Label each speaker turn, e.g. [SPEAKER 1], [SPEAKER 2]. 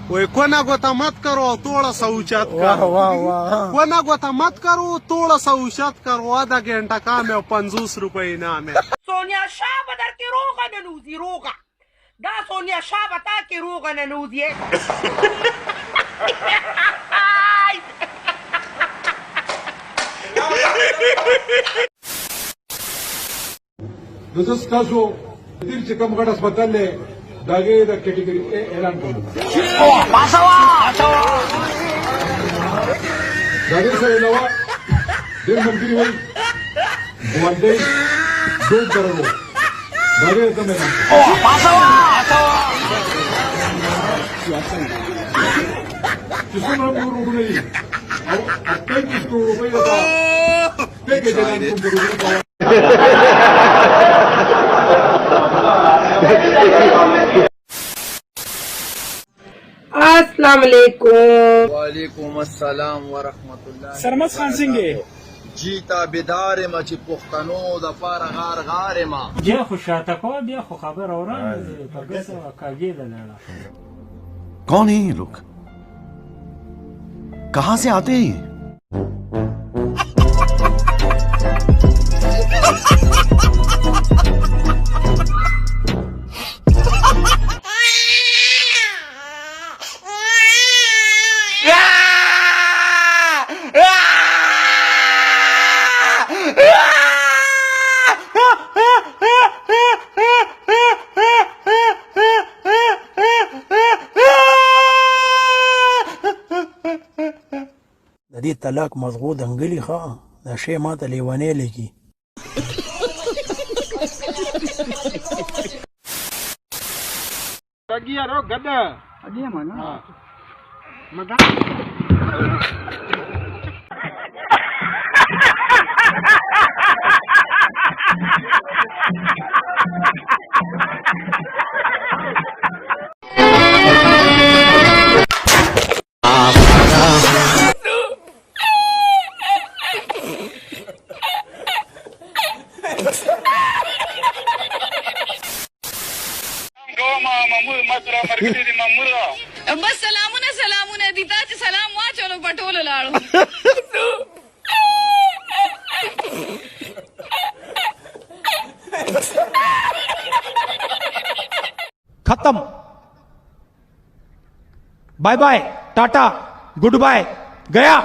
[SPEAKER 1] वो कोना गोता मत करो थोड़ा सा ऊंचात
[SPEAKER 2] वाह
[SPEAKER 1] करो
[SPEAKER 2] वाह वाह
[SPEAKER 1] कोना गोता मत करो थोड़ा सा ऊंचात करो आधा घंटा काम है 50 रुपये इनाम है
[SPEAKER 3] sonia shah badar ki roga nanuzi roga da sonia shah bata ki roga nanuzi
[SPEAKER 4] نو تاسو دیر چې کوم غټ هسپتال دی د هغې د کټګري اے اعلان کوم د هغې سره علاوه ډېر ملګري وایي ګاونډی ډوب درلو د هغې کوم اعلان چې څومره نور روډونه دي او 35 روپۍ د پیکیج اعلان کوم د روډونو په
[SPEAKER 3] अस्सलाम वालेकुम
[SPEAKER 5] वालेकुम अस्सलाम वरहमतुल्लाह
[SPEAKER 2] सरमत खान सिंह
[SPEAKER 5] جیتا بیدار ما چې پښتنو د پاره غار غار ما
[SPEAKER 6] بیا خو شاته کو بیا خو خبر اوران پرګس کاږي دلاله
[SPEAKER 7] कौन है ये लोग कहां से आते हैं ये
[SPEAKER 2] د دې طلاق مزغو دنګلی ښه دا شی ماته لیوانې لګي
[SPEAKER 8] बस सलामुन सलामुन दीता च सलाम वा चलो पटोल लाड़ो
[SPEAKER 9] खत्म bye bye tata goodbye गया